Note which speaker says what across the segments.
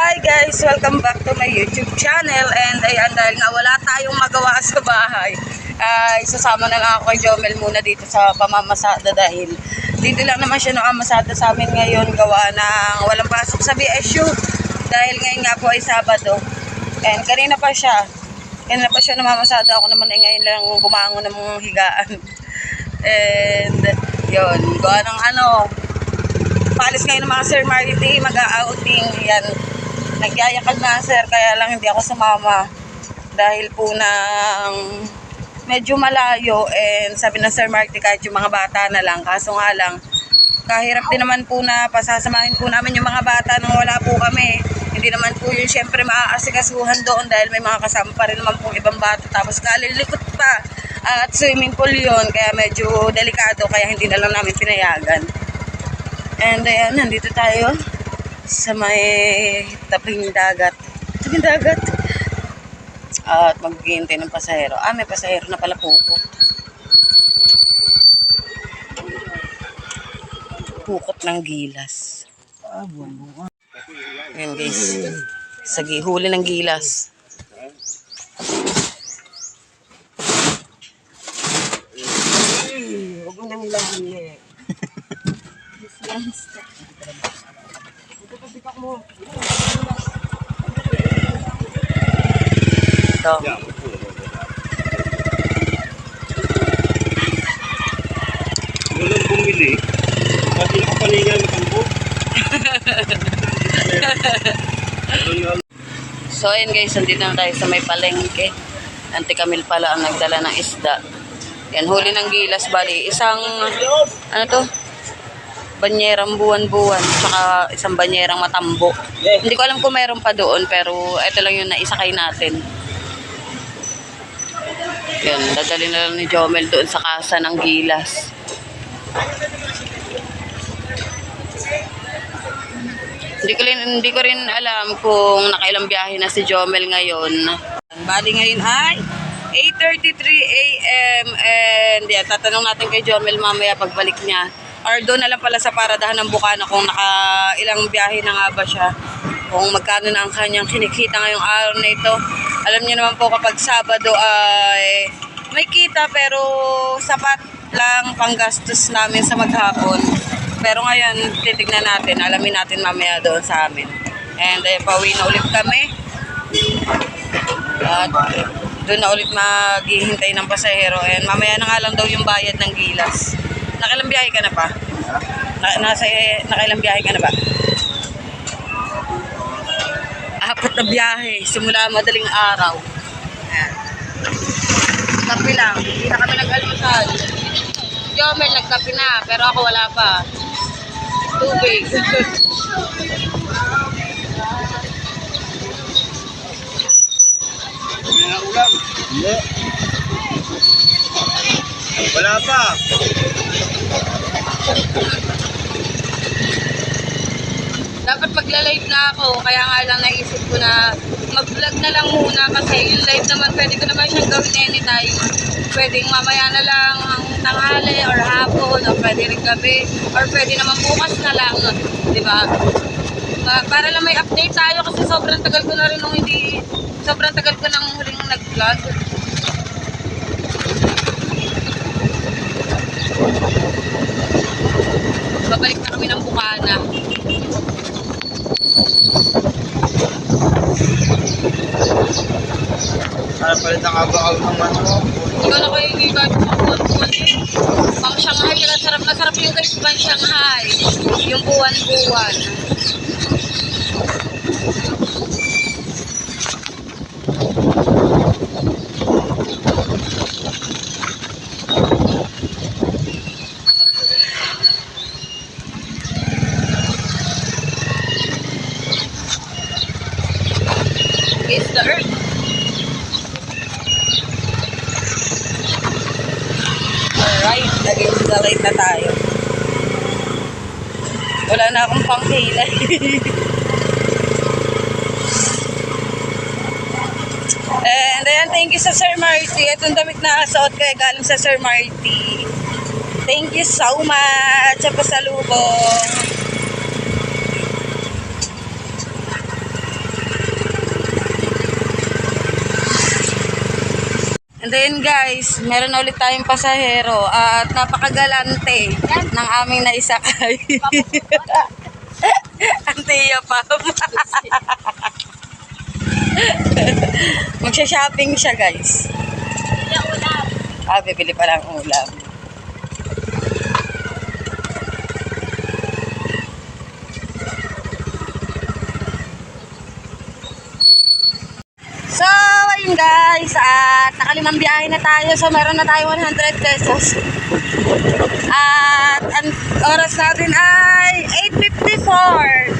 Speaker 1: Hi guys! Welcome back to my YouTube channel. And ayan, dahil nga wala tayong magawa sa bahay, isasama na lang ako kay Jomel muna dito sa pamamasada dahil dito lang naman siya nakamasada sa amin ngayon gawa ng walang pasok sa BSU dahil ngayon nga po ay Sabado. And kanina pa siya namamasada, ako naman ay ngayon lang bumangon ng mga higaan. And yun, gawa ng paalis ngayon ng mga Sir Marity, mag-outing. Yan, nagyayakag na sir, kaya lang hindi ako sumama dahil po ng medyo malayo. And sabi ng Sir Marity kahit yung mga bata na lang, kaso nga lang kahirap din naman po na pasasamahin po namin yung mga bata nang wala po kami. Hindi naman po yun syempre maaasikasuhan doon dahil may mga kasama pa rin naman pong ibang bata, tapos kalilikot pa at swimming pool yun, kaya medyo delikado, kaya hindi na lang namin pinayagan. And ayan, nandito tayo sa may tabing dagat. At maghihintay ng pasahero. May pasahero na pala pukot ng gilas. Ayan guys, huli ng gilas.
Speaker 2: Huwag mo nang ilahan niya.
Speaker 1: Ito.
Speaker 3: Walang bumili. Pati ako palingan ng kampo.
Speaker 1: So ayun guys, nandito na tayo sa may palengke. Auntie Camille pala ang nagdala ng isda. Yan, huli ng gilas, bali isang banyerang buwan-buwan, saka isang banyerang matambo. Hindi ko alam kung meron pa doon, pero ito lang yung naisakay natin. Yan, dadali na lang ni Jomel doon sa kasa ng gilas. Hindi ko rin alam kung nakailang biyahe na si Jomel ngayon. Bali ngayon ay 8:33 AM and yan, tatanong natin kay Jomel mamaya pagbalik niya. Or doon na lang pala sa paradahan ng Bukana kung nakailang biyahe na nga ba siya. Kung magkano na ang kanyang kinikita ngayong araw na ito. Alam niyo naman po kapag Sabado ay may kita pero sapat lang panggastos namin sa maghapon. Pero ngayon titignan natin, alamin natin mamaya doon sa amin. And pauwi na ulit kami. At doon na ulit maghihintay ng pasahero. And mamaya na nga lang daw yung bayad ng gilas. Nakailang biyahe ka na pa? Nakailang biyahe ka na ba? 4 na biyahe. Simula madaling araw. Ayan. Kape lang. Hindi na kami nag-almusal. Jomel nagkape na, pero ako wala pa. Tubig.
Speaker 3: Ulam. Hindi. Wala pa.
Speaker 1: Dapat magla-live na ako, kaya nga lang naisip ko na mag-vlog na lang muna kasi yung live naman pwede ko naman siyang gawin anytime. Pwedeng mamaya na lang ang tanghali or hapon o pwede rin gabi or pwede naman bukas na lang, di ba? Para lang may update tayo kasi sobrang tagal ko na rin nang huling nag-vlog. Babalik na kami ng Bukana.
Speaker 3: Ano palit ang abang ng manok?
Speaker 1: Ikaw na kayo yung iba buwan-buwan eh. Pang Shanghai, sarap na sarap yung guys, pang Shanghai. Yung buwan-buwan. It's the earth. Alright, against the light na tayo. Wala na akong pangkilay. And ayan, thank you sa Sir Marty. Itong damit na kasuot ko galing sa Sir Marty. Thank you so much sa pasalubong. And then guys, meron na ulit tayong pasahero at napakagalante ng aming naisakay. Antiya pa. Magsha-shopping siya guys. Bibili pa lang ulam. So, ayun guys, at nakalimang biyahe na tayo. So, meron na tayo 100 pesos. At ang oras natin ay 8:54.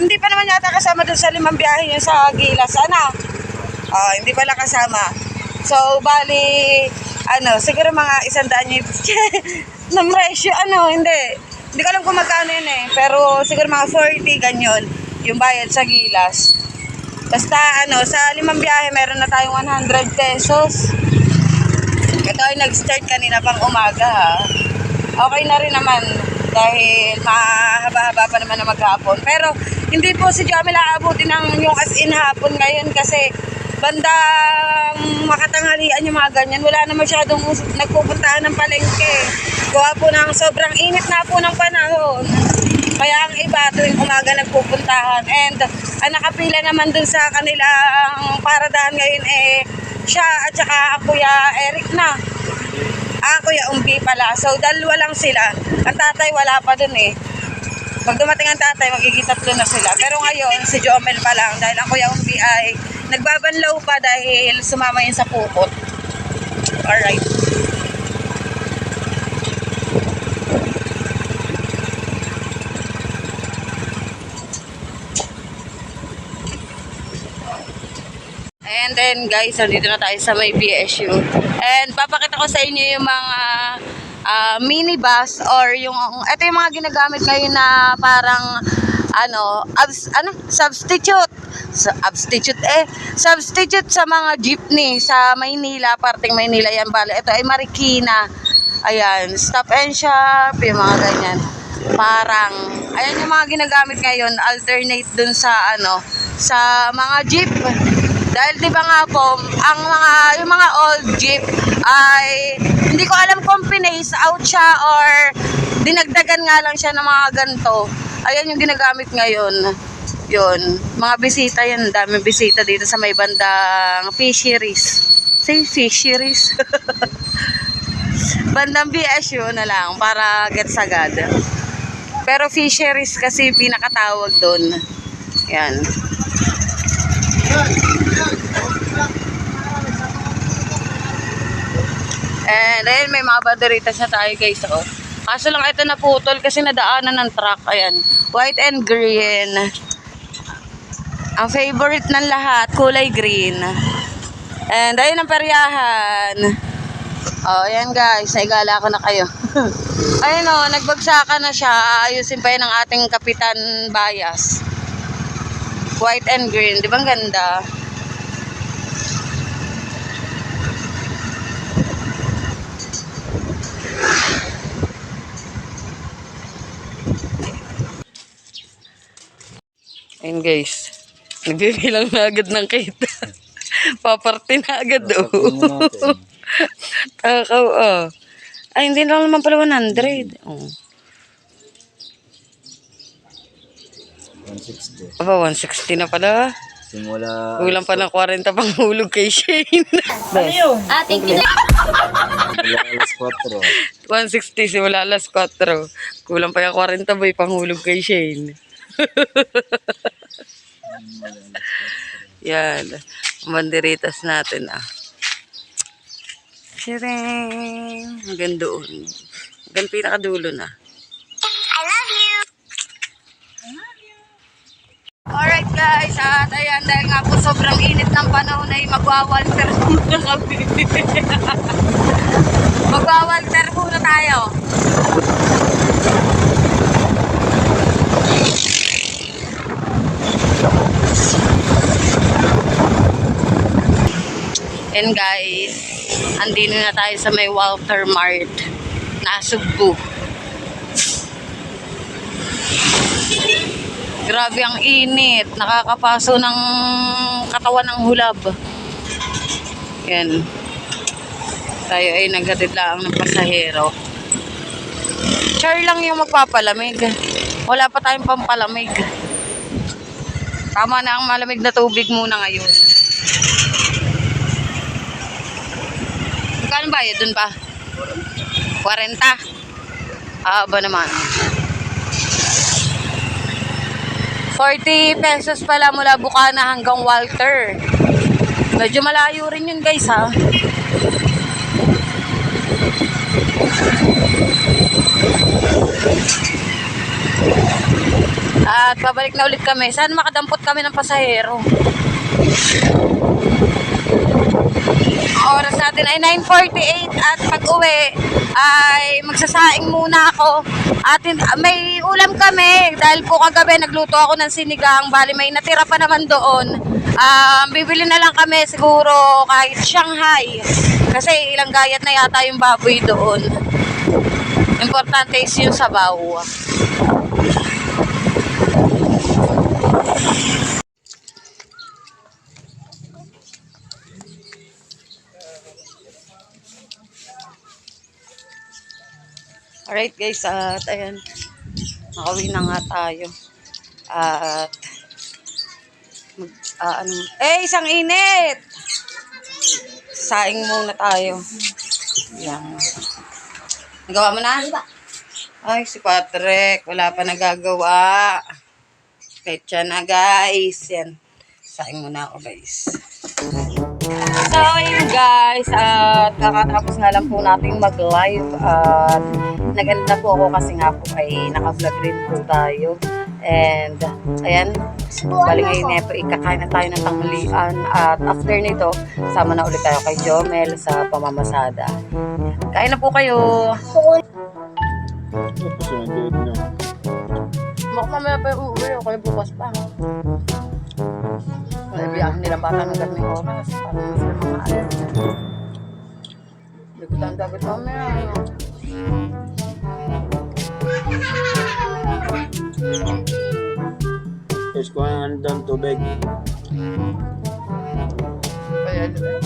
Speaker 1: Hindi pa naman yata kasama dun sa limang biyahe yun sa Gilas. Ano? Hindi pala kasama. So, bali, siguro mga 100 yung ng ratio, hindi ko alam kung magkano yun eh. Pero siguro mga 40, ganyan, yung bayad sa Gilas. Basta, sa limang biyahe, meron na tayong 100 pesos. Ito ay nag-start kanina pang umaga, ha. Okay na rin naman dahil mahaba-haba pa naman na maghapon. Pero, hindi po si Jomel aabutin ng yung as in hapon ngayon kasi bandang makatanghalian yung mga ganyan. Wala na masyadong nagpupuntahan ng palengke. Gawa po ng sobrang init na po ng panahon. Kaya ang iba tuwing umaga nagpupuntahan. And ang nakapila naman dun sa kanilang paradahan ngayon siya at saka ang Kuya Eric na. Kuya Umbi pala. So dalawa lang sila. Ang tatay wala pa dun eh. Pag dumating ang tatay, magiging-tatlo na sila. Pero ngayon, si Jomel pa lang dahil ang Kuya Umbi ay nagbabanlaw pa dahil sumama yun sa pukot. Alright. And then guys, nandito na tayo sa may BSU. And papakita ko sa inyo yung mga minibus or ito yung mga ginagamit ngayon na parang substitute sa mga jeepney sa Maynila, parting Maynila yan bala. Ito ay Marikina. Ayan, Stop and Shop, yung mga ganyan. Parang ayan yung mga ginagamit ngayon, alternate dun sa sa mga jeep. Dahil di ba nga po, yung mga old jeep ay hindi ko alam kung pinace out siya or dinagdagan nga lang siya ng mga ganito. Ayan yung ginagamit ngayon. Yun, mga bisita yan, daming bisita dito sa may bandang fisheries. Say fisheries. Bandang BSU na lang para gets agad. Pero fisheries kasi pinakatawag doon. Yan. And then may mga banderitas na tayo guys. Kaso lang ito naputol kasi nadaanan ng truck. Ayan. White and green. Ang favorite ng lahat, kulay green. And ayun ang peryahan. Ayan guys, naigala ko na kayo. Ayun nagbagsakan na siya. Ayusin pa yun ng ating Kapitan Bayas. White and green, di ba ang ganda? Ayun guys, nagbibilang na agad ng kita. Paparte na agad Takaw Ay, hindi lang naman pala 100.
Speaker 3: 160.
Speaker 1: Aba, 160 na pala.
Speaker 3: Simula...
Speaker 1: Kulang pa ng 40 pang hulog kay Shane.
Speaker 3: Ano yun?
Speaker 2: Thank you.
Speaker 3: Simula alas 4.
Speaker 1: 160 simula alas 4. Kulang pa yung 40 boy pang hulog kay Shane. Yan. Banderitas natin Shireng. Hanggang doon. Hanggang pinakadulo na.
Speaker 2: I love you.
Speaker 1: Alright guys, at ayan, dahil nga po sobrang init ng panahon ay magwawalter muna kami. Magwawalter muna tayo. And guys, andito na tayo sa may Walter Mart na Cebu. Grabe ang init. Nakakapaso ng katawan ng hulab. Yan. Tayo ay naghatid lang ng pasahero. Char lang yung magpapalamig. Wala pa tayong pampalamig. Tama na ang malamig na tubig muna ngayon. Magkano ba yun dun pa? 40? Ba naman. 40 pesos pala mula Bukana hanggang Walter. Medyo malayo rin yun guys ha. At pabalik na ulit kami. Saan makadampot kami ng pasahero? Ang oras natin ay 9:48 at pag uwi ay magsasaing muna ako. At may ulam kami dahil po kagabi nagluto ako ng sinigang. Bali may natira pa naman doon. Bibili na lang kami siguro kahit Shanghai. Kasi ilang gayat na yata yung baboy doon. Importante is yung sabaw. Alright guys, at ayan, nakauwi na nga tayo. At isang init! Saing muna tayo. Yan. Nagawa mo na? Ay, si Patrick, wala pa nagagawa. Petsa na guys. Yan. Saing muna ako guys. So, ayun guys, at kakatapos nga lang po natin mag-live at nag-end na po ako kasi nga po ay naka-vlog rin po tayo. And, ayan, bali ngayon na po, ikakain na tayo ng tanghalian at after nito, sama na ulit tayo kay Jomel sa pamamasada. Kain na po kayo! Mamaya pa yung uuwi, okay bukas pa. Biyahin nila bata ng ganang oras para mas na mga alam. Hindi ko lang dapat mamaya.
Speaker 3: First ko ang doon tubig.
Speaker 1: Kaya diba?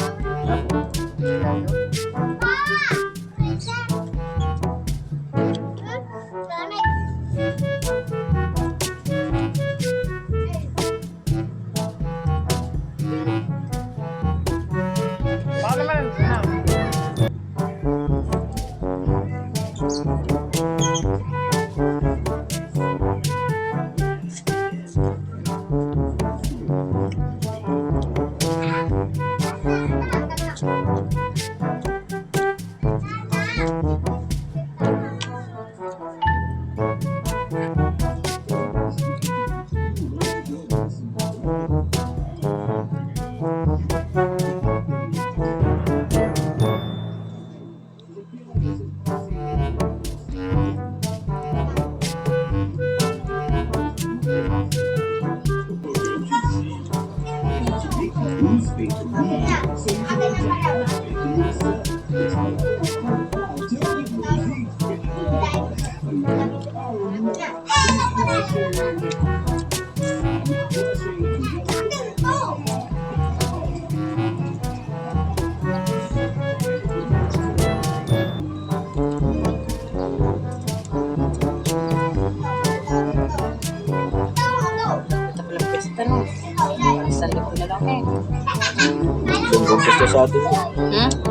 Speaker 3: Lunggo gusto sa atin.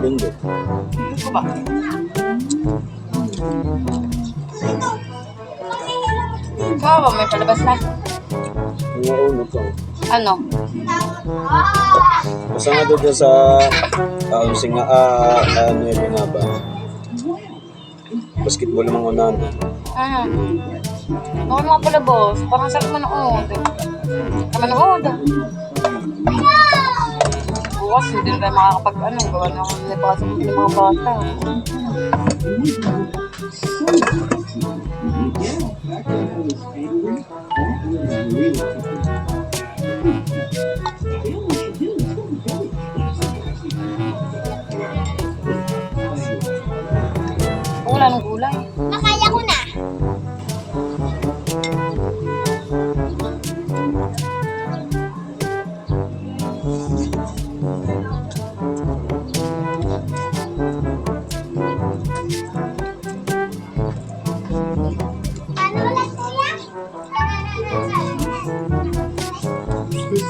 Speaker 3: Lunggo.
Speaker 1: Gusto ba? Oo, may palabas na.
Speaker 3: Mga unod ko.
Speaker 1: Ano?
Speaker 3: Basta nga doon sa singa, ano yun nga ba? Basketball ng mga unahan.
Speaker 1: Baka mga palabas. Parang sarap manood. Manood. Bukas, hindi na tayo makakapag-ano. Gawa na akong nipasok ng mga bata. Wala nang gulay.
Speaker 2: Nakaya ko na.
Speaker 1: Wala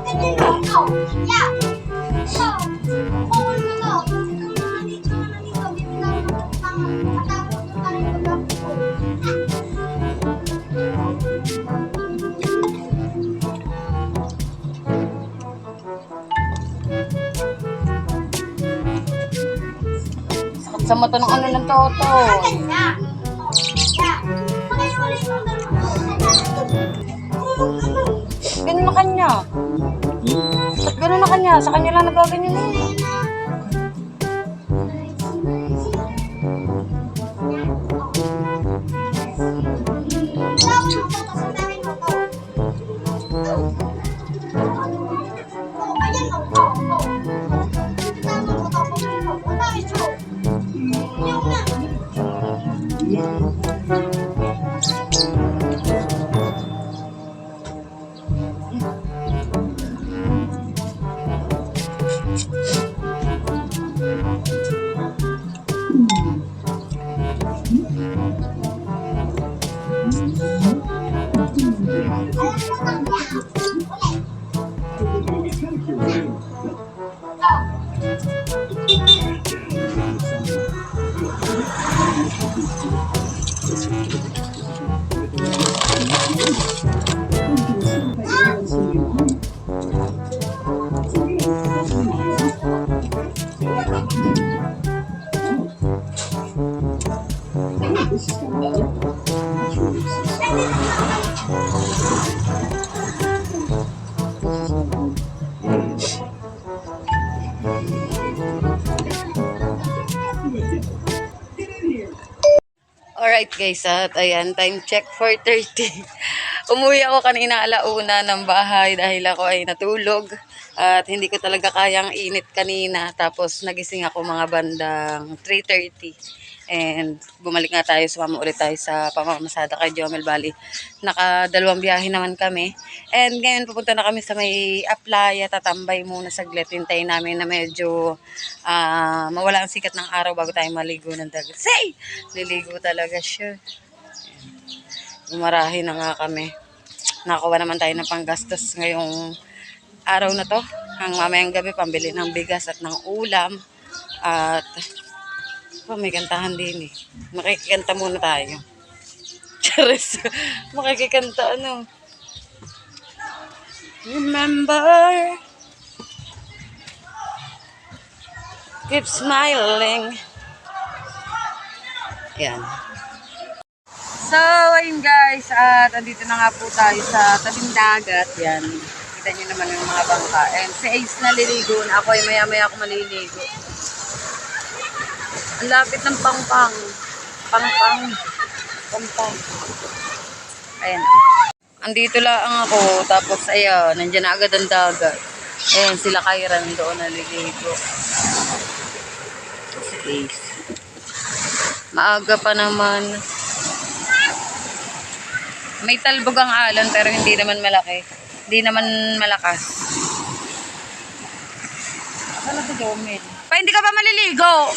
Speaker 1: po. Sakit sa mata ng ano ng toto. Ganun na kanya. Ba't ganun na kanya? Sa kanya lang nagaganyan na yun. Alright guys, at ayan, time check 4:30. Umuwi ako kanina alauna ng bahay dahil ako ay natulog at hindi ko talaga kayang init kanina. Tapos nagising ako mga bandang 3:30 and bumalik nga tayo, sumama ulit tayo sa pamamasada kay Jomel Valley. Nakadalawang biyahe naman kami and ngayon pupunta na kami sa may Aplaya, tatambay muna saglit, hintayin namin na medyo mawala ang sikat ng araw bago tayo maligo ng dagat. Say! Liligo talaga siya. Gumarahin na nga kami. Nakakuha naman tayo ng panggastos ngayong araw na to. Ang mamayang gabi, pambili ng bigas at ng ulam. At may kantahan din eh. Makikikanta muna tayo. Charis. Makikikanta ano. Remember. Keep smiling. Yan. So, ayun guys, at andito na nga po tayo sa tabing dagat. Yan, kita nyo naman yung mga bangka. And si Ace naliligo na ako, ay maya-maya ako maliligo. Ang lapit ng pangpang. Pangpang. Ayan. Andito lang ako, tapos ayan, nandiyan na agad ang dagat. Ayan, sila Kyran doon naliligo. Si Ace. Maaga pa naman. May talbog ang alon pero hindi naman malaki. Hindi naman malakas. Akala ko Jomel. Pa, hindi ka ba maliligo?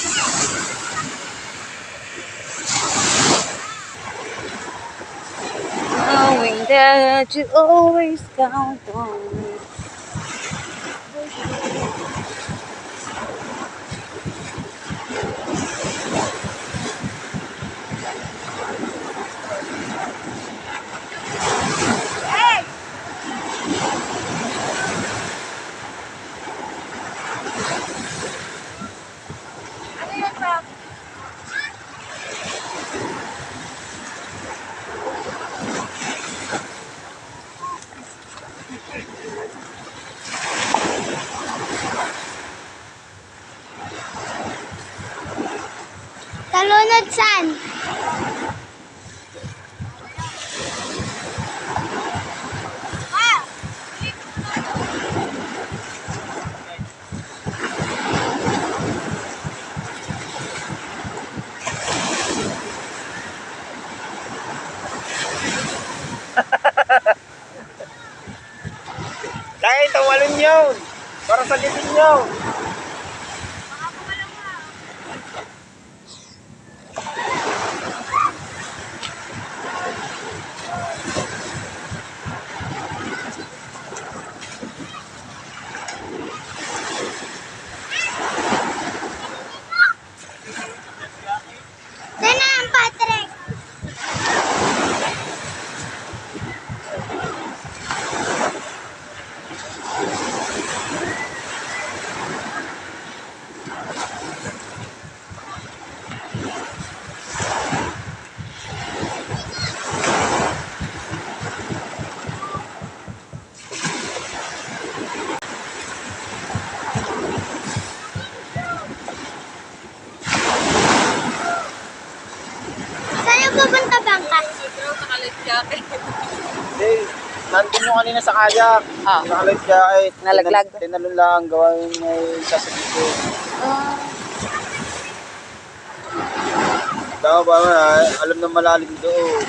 Speaker 1: Knowing that you always count on me.
Speaker 2: Talunod san?
Speaker 3: Kahit tawalin yun. Para sa gitin yun.
Speaker 1: jacket.
Speaker 3: Hey, nandun yung kanina sa kayak.
Speaker 1: Ah.
Speaker 3: Naka-life jacket.
Speaker 1: Nalaglag.
Speaker 3: Tinalon lang, gawin may sasabihin. Daw ba, alam na malalim doon.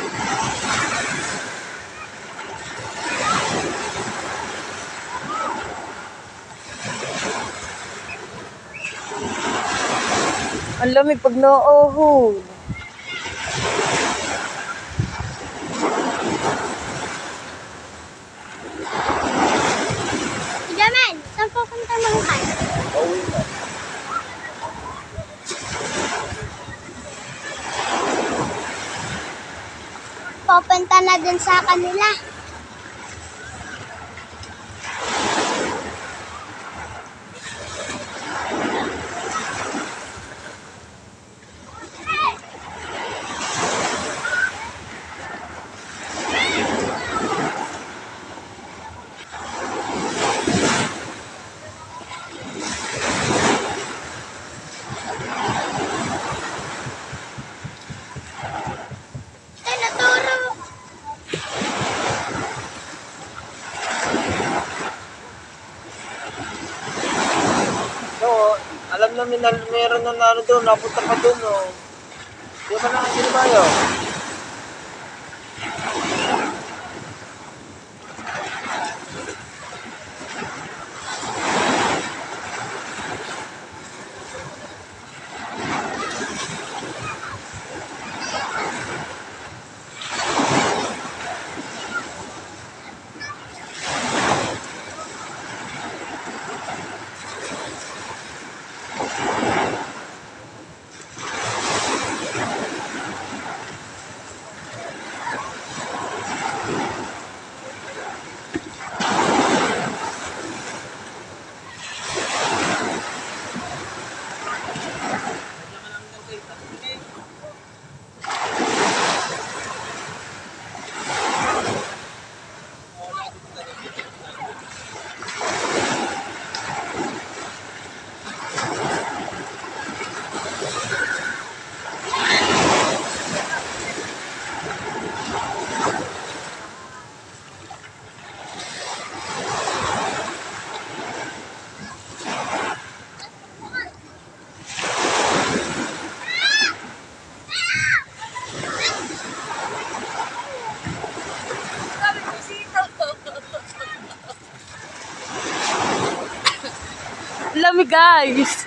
Speaker 1: Ang lamig pag nauuhod.
Speaker 2: Jamel, saan pupunta ng kan?
Speaker 3: Pauwi na.
Speaker 2: Pupunta na dun sa kanila. Ay, naturo.
Speaker 3: So, alam namin na meron na ano doon, napunta pa doon, no. Di ba na, hindi ba yun?
Speaker 1: Lamig guys.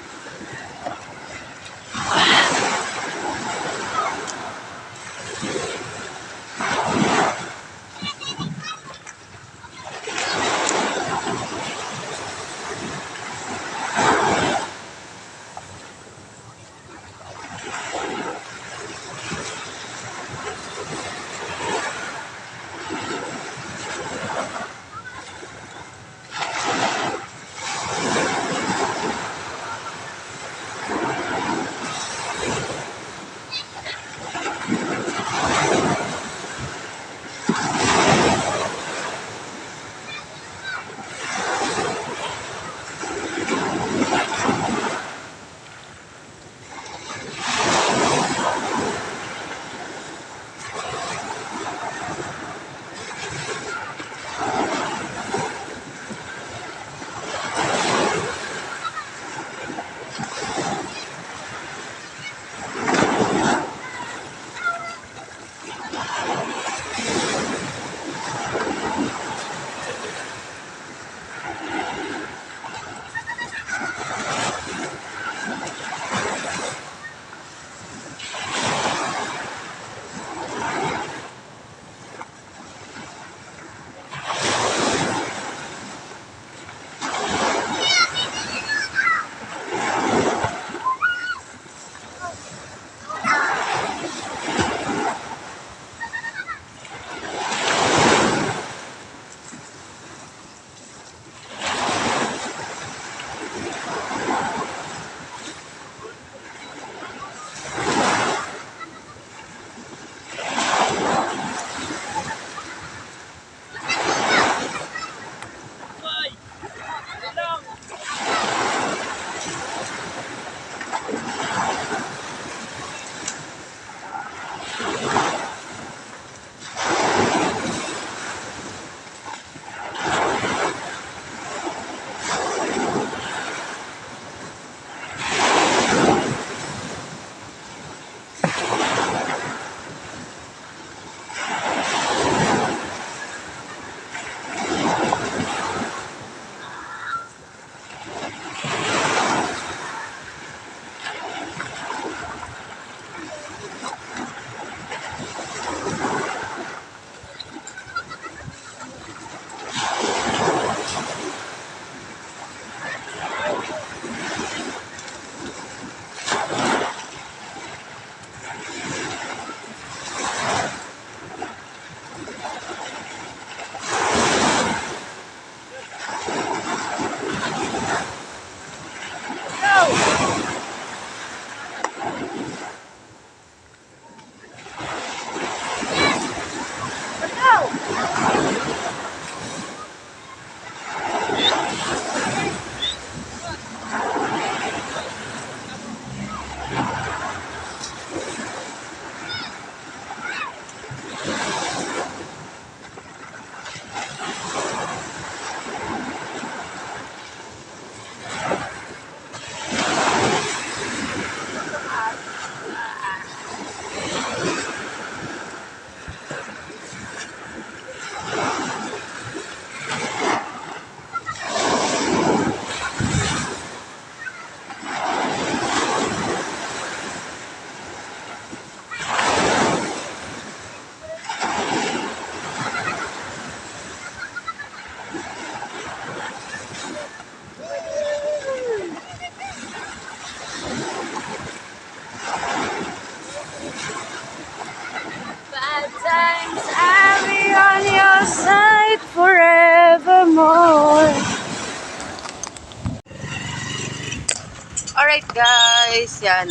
Speaker 1: Alright guys, yan.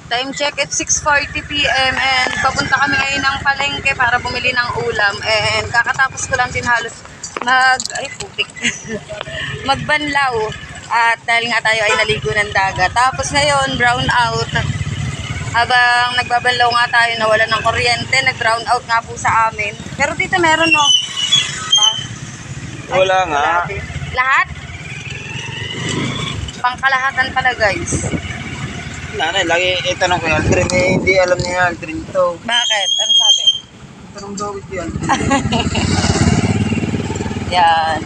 Speaker 1: Time check at 6:40 PM and papunta kami ngayon ng palengke para bumili ng ulam. And kakatapos ko lang din halos magbanlaw. At dahil nga tayo ay naligo ng dagat. Tapos ngayon, brown out. Habang nagbabanlaw nga tayo, nawala ng kuryente, nag-brown out nga po sa amin. Pero dito meron, no?
Speaker 3: Wala nga.
Speaker 1: Lahat? Pangkalahatan pala, guys.
Speaker 3: Nanay, lagi itanong ko yung Aldrin. Hindi alam niya Aldrin to.
Speaker 1: Bakit? Ano sabi?
Speaker 3: Tanong daw ito yan.
Speaker 1: Yan.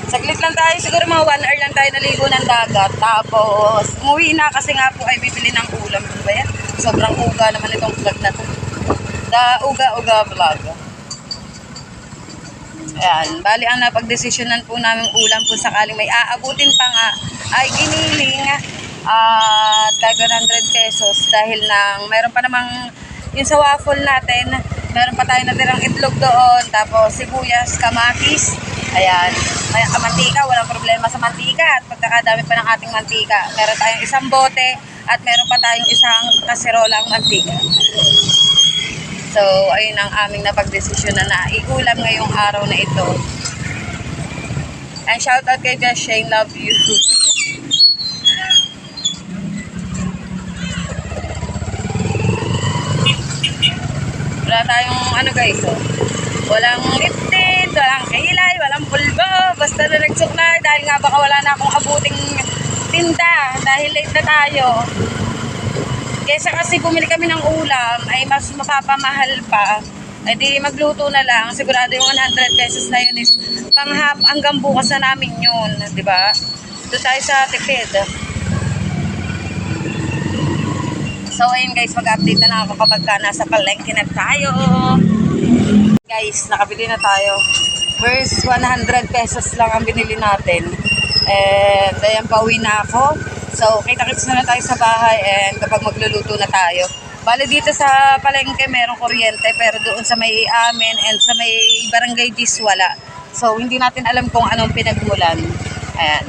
Speaker 1: Saglit lang tayo, siguro mga 1 hour lang tayo naligo ng dagat. Tapos, umuwi na kasi nga po ay bibili ng ulam. Ano ba yan? Sobrang uga naman itong vlog na to. The Uga Vlog. Ayan. Bali, ang napagdesisyonan po namin ulam kung sakaling may aabutin pa nga ay giniling at 500 pesos dahil nang meron pa namang yung sa waffle natin, meron pa tayo natirang itlog doon, tapos sibuyas, kamatis, ayan, mantika, walang problema sa mantika at pagkakadami pa ng ating mantika, meron tayong isang bote at meron pa tayong isang kaserolang mantika. So, ayun ang aming napagdesisyon na iulam ngayong araw na ito. And shout out kay Josh Shane, love you. Wala tayong ano guys, oh. Walang liptin, walang kilay, walang pulbo. Basta na nagsuklay dahil nga baka wala na akong abuting tinda dahil late na tayo. Kesa kasi bumili kami ng ulam ay mas mapapamahal pa. Ay di magluto na lang. Sigurado yung 100 pesos na yun is panghap hanggang bukas na namin yun. Diba? Doon tayo sa tipid. So ayun guys, mag-update na lang ako kapag nasa palengke na tayo. Guys, nakabili na tayo. First, 100 pesos lang ang binili natin. And ayan, pauwi na ako. So, kita-kits na lang tayo sa bahay and kapag magluluto na tayo. Bale dito sa palengke merong kuryente pero doon sa may amin and sa may barangay Gis wala. So, hindi natin alam kung anong pinagmulan. Ayan.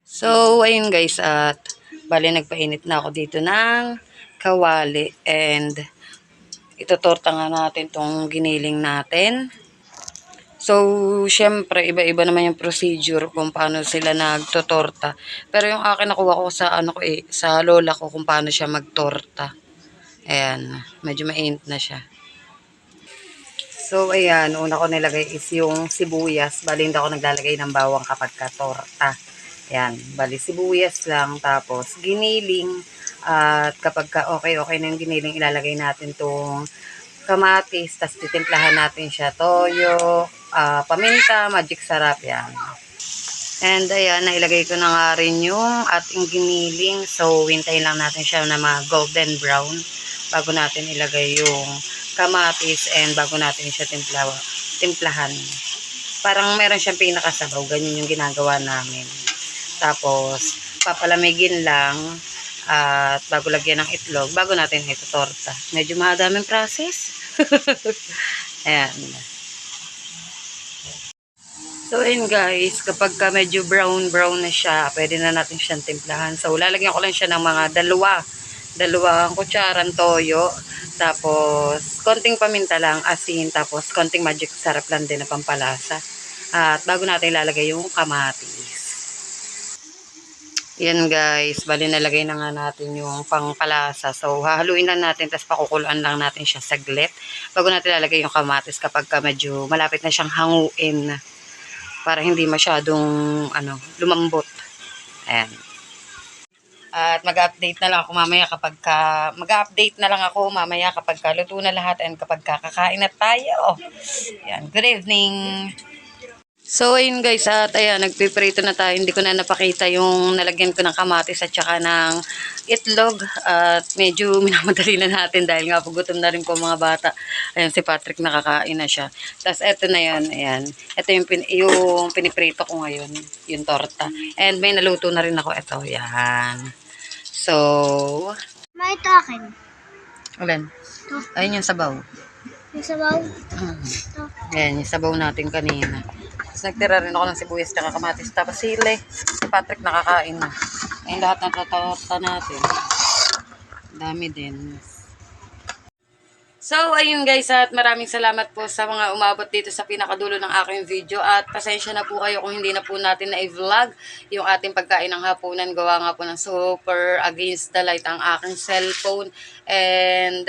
Speaker 1: So, ayun guys, at bale nagpainit na ako dito ng kawali and itutorta nga natin tong giniling natin. So, syempre, iba-iba naman yung procedure kung paano sila nagtotorta. Pero yung akin nakuha ko sa sa lola ko kung paano siya magtorta. Ayan, medyo mainit na siya. So, ayan, una ko nilagay is yung sibuyas. Bali, hindi ako naglalagay ng bawang kapag torta. Ayan, bali sibuyas lang. Tapos, giniling. At kapag okay na yung giniling, ilalagay natin tong kamatis. Tapos, titimplahan natin siya. Toyo, paminta, magic sarap. Yan. And, ayan, nailagay ko na nga rin yung ating giniling. So, hintayin lang natin siya na mga golden brown bago natin ilagay yung kamatis and bago natin siya timplahan. Parang meron siyang pinakasabaw. Ganyan yung ginagawa namin. Tapos, papalamigin lang at bago lagyan ng itlog, bago natin ito torta. Medyo mahadaming process. Ayan. So, ayun guys, kapag medyo brown na siya, pwede na natin siyang timplahan. So, lalagyan ko lang siya ng mga dalawang kutsarang toyo, tapos konting paminta lang, asin, tapos konting magic sarap lang din na pampalasa. At bago natin ilalagay yung kamatis. Yan guys, bali nalagay na nga natin yung pangpalasa. So, hahaluin lang natin, tapos pakukuluan lang natin siya saglit. Bago natin ilalagay yung kamatis kapag medyo malapit na siyang hanguin. Para hindi masyadong lumambot. Ayan. At mag-update na lang ako mamaya kapag luto na lahat and kapag kakain na tayo. Ayan. Good evening. So, ayun guys, at ayan, nagpiprito na tayo. Hindi ko na napakita yung nalagyan ko ng kamatis at saka ng itlog. At medyo minamadali na natin dahil nga pagutom na rin po mga bata. Ayan, si Patrick nakakain na siya. Tapos, eto na yan, ayan. Ito yung piniprito ko ngayon, yung torta. And may naluto na rin ako. Ito, yan. So,
Speaker 2: May ito akin.
Speaker 1: ulan. Ayun yung sabaw.
Speaker 2: Yung sabaw.
Speaker 1: Ito. Ayan, yung sabaw natin kanina. Tapos nagtira rin ako ng sibuyas at kamatis. Tapos sili. Si Patrick nakakain na. Ayun lahat ng tatata natin. Dami din. So, ayun guys, at maraming salamat po sa mga umabot dito sa pinakadulo ng aking video. At pasensya na po kayo kung hindi na po natin na-vlog yung ating pagkain ng hapunan. Gawa nga po ng super against the light ang aking cellphone. And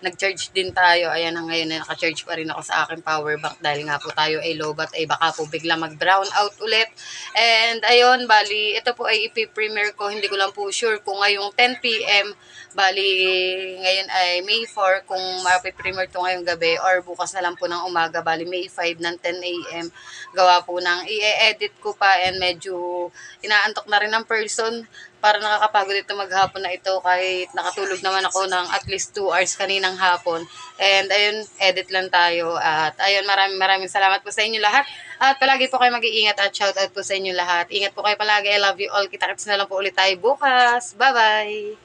Speaker 1: nag-charge din tayo. Ayan na ngayon na naka-charge pa rin ako sa aking power bank dahil nga po tayo ay lowbat ay baka po bigla mag-brown out ulit. And ayun, bali, ito po ay ipi-premiere ko. Hindi ko lang po sure kung ngayong 10 p.m. Bali, ngayon ay May 4 kung mapiprimer to ngayong gabi or bukas na lang po ng umaga. Bali, May 5 ng 10 a.m. Gawa po ng i-edit ko pa and medyo inaantok na rin ng person para nakakapagod ito maghapon na ito kahit nakatulog naman ako ng at least 2 hours kaninang hapon. And ayun, edit lang tayo. At ayun, maraming salamat po sa inyo lahat. At palagi po kayo mag-iingat at shoutout po sa inyo lahat. Ingat po kayo palagi. I love you all. Kita-kits na lang po ulit tayo bukas. Bye-bye!